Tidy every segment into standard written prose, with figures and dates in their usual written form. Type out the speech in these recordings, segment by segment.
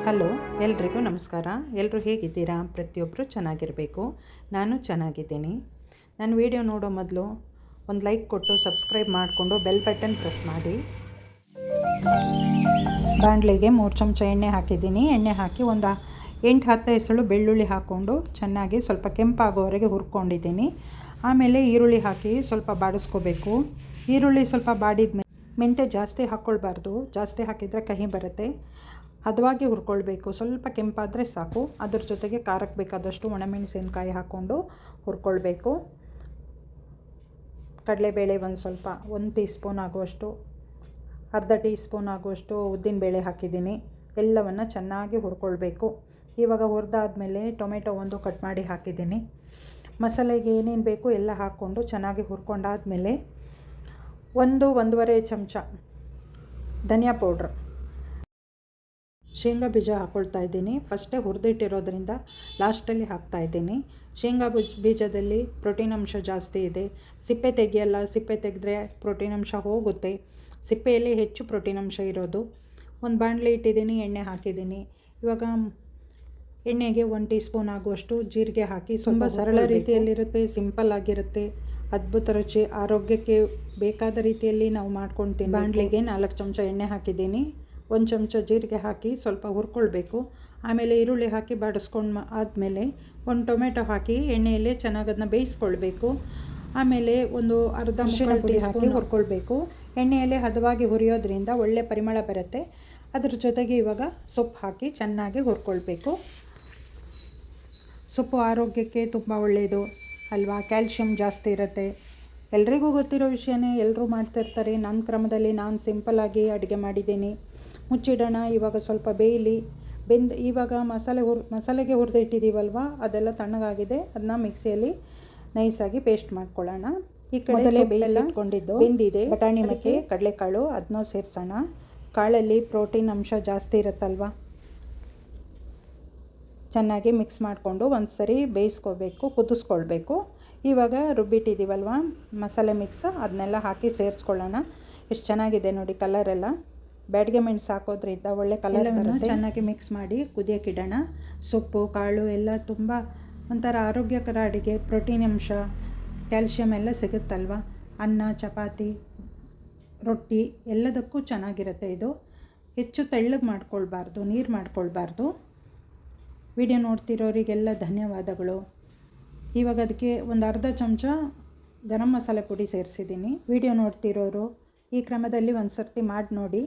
Hello, ಎಲ್ರಿಗೂ ನಮಸ್ಕಾರ. ಎಲ್ಲರೂ ಹೇಗಿದ್ದೀರಾ? ಪ್ರತಿಯೊಬ್ಬರು ಚೆನ್ನಾಗಿರಬೇಕು. ನಾನು ಚೆನ್ನಾಗಿದ್ದೀನಿ. ನನ್ನ ವಿಡಿಯೋ ನೋಡೋ ಮೊದಲು ಒಂದು ಲೈಕ್ ಕೊಟ್ಟು ಸಬ್ಸ್ಕ್ರೈಬ್ ಮಾಡಿಕೊಂಡು ಬೆಲ್ ಬಟನ್ ಪ್ರೆಸ್ ಮಾಡಿ. ಬಾಣಲೆಗೆ 3 ಚಮಚ ಎಣ್ಣೆ ಹಾಕಿದ್ದೀನಿ. ಎಣ್ಣೆ ಹಾಕಿ ಒಂದು 8-10 ಎಸಳು ಬೆಳ್ಳುಳ್ಳಿ ಹಾಕ್ಕೊಂಡು ಚೆನ್ನಾಗಿ ಸ್ವಲ್ಪ ಕೆಂಪಾಗೋವರೆಗೆ ಹುರ್ಕೊಂಡಿದ್ದೀನಿ. ಆಮೇಲೆ ಈರುಳ್ಳಿ ಹಾಕಿ ಸ್ವಲ್ಪ ಬಾಡಿಸ್ಕೋಬೇಕು. ಈರುಳ್ಳಿ ಸ್ವಲ್ಪ ಬಾಡಿದ ಮೆಂತ್ಯ ಜಾಸ್ತಿ ಹಾಕ್ಕೊಳ್ಬಾರ್ದು, ಜಾಸ್ತಿ ಹಾಕಿದರೆ ಕಹಿ ಬರುತ್ತೆ. ಹದವಾಗಿ ಹುರ್ಕೊಳ್ಬೇಕು. ಸ್ವಲ್ಪ ಕೆಂಪಾದರೆ ಸಾಕು. ಅದ್ರ ಜೊತೆಗೆ ಖಾರಕ್ಕೆ ಬೇಕಾದಷ್ಟು ಒಣಮೆಣಸಿನಕಾಯಿ ಹಾಕ್ಕೊಂಡು ಹುರ್ಕೊಳ್ಬೇಕು. ಕಡಲೆಬೇಳೆ ಸ್ವಲ್ಪ 1 ಟೀ ಸ್ಪೂನ್ ಆಗುವಷ್ಟು, ಅರ್ಧ ಟೀ ಸ್ಪೂನ್ ಆಗುವಷ್ಟು ಉದ್ದಿನಬೇಳೆ ಹಾಕಿದ್ದೀನಿ. ಎಲ್ಲವನ್ನು ಚೆನ್ನಾಗಿ ಹುರ್ಕೊಳ್ಬೇಕು. ಇವಾಗ ಹುರಿದಾದ್ಮೇಲೆ ಟೊಮೆಟೊ 1 ಕಟ್ ಮಾಡಿ ಹಾಕಿದ್ದೀನಿ. ಮಸಾಲೆಗೆ ಏನೇನು ಬೇಕು ಎಲ್ಲ ಹಾಕ್ಕೊಂಡು ಚೆನ್ನಾಗಿ ಹುರ್ಕೊಂಡಾದ್ಮೇಲೆ 1-1.5 ಚಮಚ ಧನಿಯಾ ಪೌಡ್ರ್, ಶೇಂಗಾ ಬೀಜ ಹಾಕ್ಕೊಳ್ತಾ ಇದ್ದೀನಿ. ಫಸ್ಟೇ ಹುರಿದಿಟ್ಟಿರೋದ್ರಿಂದ ಲಾಸ್ಟಲ್ಲಿ ಹಾಕ್ತಾಯಿದ್ದೀನಿ. ಶೇಂಗಾ ಬೀಜದಲ್ಲಿ ಪ್ರೋಟೀನ್ ಅಂಶ ಜಾಸ್ತಿ ಇದೆ. ಸಿಪ್ಪೆ ತೆಗಿಯಲ್ಲ, ಸಿಪ್ಪೆ ತೆಗೆದ್ರೆ ಪ್ರೋಟೀನ್ ಅಂಶ ಹೋಗುತ್ತೆ. ಸಿಪ್ಪೆಯಲ್ಲಿ ಹೆಚ್ಚು ಪ್ರೋಟೀನ್ ಅಂಶ ಇರೋದು. ಒಂದು ಬಾಣಲೆ ಇಟ್ಟಿದ್ದೀನಿ, ಎಣ್ಣೆ ಹಾಕಿದ್ದೀನಿ. ಇವಾಗ ಎಣ್ಣೆಗೆ 1 ಟೀ ಸ್ಪೂನ್ ಆಗುವಷ್ಟು ಜೀರಿಗೆ ಹಾಕಿ ತುಂಬ ಸರಳ ರೀತಿಯಲ್ಲಿರುತ್ತೆ, ಸಿಂಪಲ್ ಆಗಿರುತ್ತೆ, ಅದ್ಭುತ ರುಚಿ. ಆರೋಗ್ಯಕ್ಕೆ ಬೇಕಾದ ರೀತಿಯಲ್ಲಿ ನಾವು ಮಾಡ್ಕೊಳ್ತೀನಿ. ಬಾಣಲೆಗೆ 4 ಚಮಚ ಎಣ್ಣೆ ಹಾಕಿದ್ದೀನಿ. 1 ಚಮಚ ಜೀರಿಗೆ ಹಾಕಿ ಸ್ವಲ್ಪ ಹುರ್ಕೊಳ್ಬೇಕು. ಆಮೇಲೆ ಈರುಳ್ಳಿ ಹಾಕಿ ಬಾಡಿಸ್ಕೊಂಡು ಆದಮೇಲೆ 1 ಟೊಮೆಟೊ ಹಾಕಿ ಎಣ್ಣೆಯಲ್ಲೇ ಚೆನ್ನಾಗಿ ಅದನ್ನ ಬೇಯಿಸ್ಕೊಳ್ಬೇಕು. ಆಮೇಲೆ ಒಂದು ಅರ್ಧ ಟೀ ಹಾಕಿ ಹುರ್ಕೊಳ್ಬೇಕು. ಎಣ್ಣೆಯಲ್ಲೇ ಹದವಾಗಿ ಹುರಿಯೋದ್ರಿಂದ ಒಳ್ಳೆ ಪರಿಮಳ ಬರುತ್ತೆ. ಅದ್ರ ಜೊತೆಗೆ ಇವಾಗ ಸೊಪ್ಪು ಹಾಕಿ ಚೆನ್ನಾಗಿ ಹುರ್ಕೊಳ್ಬೇಕು. ಸೊಪ್ಪು ಆರೋಗ್ಯಕ್ಕೆ ತುಂಬ ಒಳ್ಳೆಯದು ಅಲ್ವಾ, ಕ್ಯಾಲ್ಶಿಯಂ ಜಾಸ್ತಿ ಇರುತ್ತೆ. ಎಲ್ರಿಗೂ ಗೊತ್ತಿರೋ ವಿಷಯನೇ, ಎಲ್ಲರೂ ಮಾಡ್ತಿರ್ತಾರೆ. ನನ್ನ ಕ್ರಮದಲ್ಲಿ ನಾನು ಸಿಂಪಲ್ಲಾಗಿ ಅಡುಗೆ ಮಾಡಿದ್ದೀನಿ. ಮುಚ್ಚಿಡೋಣ. ಇವಾಗ ಸ್ವಲ್ಪ ಬೇಯಲಿ. ಇವಾಗ ಮಸಾಲೆಗೆ ಹುರಿದು ಇಟ್ಟಿದ್ದೀವಲ್ವ, ಅದೆಲ್ಲ ತಣ್ಣಗಾಗಿದೆ. ಅದನ್ನ ಮಿಕ್ಸಿಯಲ್ಲಿ ನೈಸಾಗಿ ಪೇಸ್ಟ್ ಮಾಡ್ಕೊಳ್ಳೋಣ. ಈ ಕಡೆ ಬೇಯಿಸಿಟ್ಕೊಂಡಿದ್ದು ಬೆಂದಿದೆ ಬಟಾಣಿ ಮತ್ತು ಕಡಲೆಕಾಳು, ಅದನ್ನೂ ಸೇರಿಸೋಣ. ಕಾಳಲ್ಲಿ ಪ್ರೋಟೀನ್ ಅಂಶ ಜಾಸ್ತಿ ಇರುತ್ತಲ್ವ. ಚೆನ್ನಾಗಿ ಮಿಕ್ಸ್ ಮಾಡಿಕೊಂಡು ಒಂದು ಸರಿ ಬೇಯಿಸ್ಕೋಬೇಕು, ಕುದಿಸ್ಕೊಳ್ಬೇಕು. ಇವಾಗ ರುಬ್ಬಿಟ್ಟಿದ್ದೀವಲ್ವ ಮಸಾಲೆ ಮಿಕ್ಸ್, ಅದನ್ನೆಲ್ಲ ಹಾಕಿ ಸೇರಿಸ್ಕೊಳ್ಳೋಣ. ಎಷ್ಟು ಚೆನ್ನಾಗಿದೆ ನೋಡಿ ಕಲರೆಲ್ಲ. ಬ್ಯಾಡಿಗೆ ಮೆಣಸು ಹಾಕೋದ್ರಿಂದ ಒಳ್ಳೆ ಕಲರ್ ಬರುತ್ತೆ. ಚೆನ್ನಾಗಿ ಮಿಕ್ಸ್ ಮಾಡಿ ಕುದಿಯೋಕ್ಕಿಡೋಣ. ಸೊಪ್ಪು ಕಾಳು ಎಲ್ಲ ತುಂಬ ಒಂಥರ ಆರೋಗ್ಯಕರ ಅಡುಗೆ. ಪ್ರೋಟೀನ್ ಅಂಶ, ಕ್ಯಾಲ್ಶಿಯಂ ಎಲ್ಲ ಸಿಗುತ್ತಲ್ವ. ಅನ್ನ, ಚಪಾತಿ, ರೊಟ್ಟಿ ಎಲ್ಲದಕ್ಕೂ ಚೆನ್ನಾಗಿರುತ್ತೆ ಇದು. ಹೆಚ್ಚು ತೆಳ್ಳಗೆ ಮಾಡ್ಕೊಳ್ಬಾರ್ದು, ನೀರು ಮಾಡ್ಕೊಳ್ಬಾರ್ದು. ವಿಡಿಯೋ ನೋಡ್ತಿರೋರಿಗೆಲ್ಲ ಧನ್ಯವಾದಗಳು. ಇವಾಗ ಅದಕ್ಕೆ ಒಂದು ಅರ್ಧ ಚಮಚ ಗರಂ ಮಸಾಲೆ ಪುಡಿ ಸೇರಿಸಿದ್ದೀನಿ. ವಿಡಿಯೋ ನೋಡ್ತಿರೋರು ಈ ಕ್ರಮದಲ್ಲಿ ಒಂದು ಸರ್ತಿ ಮಾಡಿ ನೋಡಿ,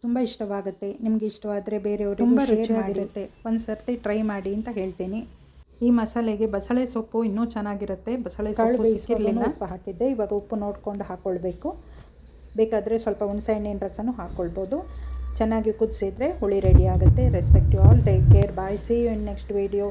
ತುಂಬ ಇಷ್ಟವಾಗುತ್ತೆ. ನಿಮ್ಗೆ ಇಷ್ಟವಾದರೆ ಬೇರೆಯವರು ತುಂಬ ರುಚಿಯಾಗಿರುತ್ತೆ. ಒಂದು ಸರ್ತಿ ಟ್ರೈ ಮಾಡಿ ಅಂತ ಹೇಳ್ತೀನಿ. ಈ ಮಸಾಲೆಗೆ ಬಸಳೆ ಸೊಪ್ಪು ಇನ್ನೂ ಚೆನ್ನಾಗಿರುತ್ತೆ. ಬಸಳೆ ಸೊಪ್ಪು ಸಿಕ್ಕಿರಲಿಲ್ಲ, ಉಪ್ಪು ಹಾಕಿದ್ದೆ. ಇವಾಗ ಉಪ್ಪು ನೋಡಿಕೊಂಡು ಹಾಕ್ಕೊಳ್ಬೇಕು. ಬೇಕಾದರೆ ಸ್ವಲ್ಪ ಹುಣಸೆಹಣ್ಣಿನ ರಸನೂ ಹಾಕ್ಕೊಳ್ಬೋದು. ಚೆನ್ನಾಗಿ ಕುದಿಸಿದ್ರೆ ಹುಳಿ ರೆಡಿ ಆಗುತ್ತೆ. Respect you all. Take care. Bye. See you in next video.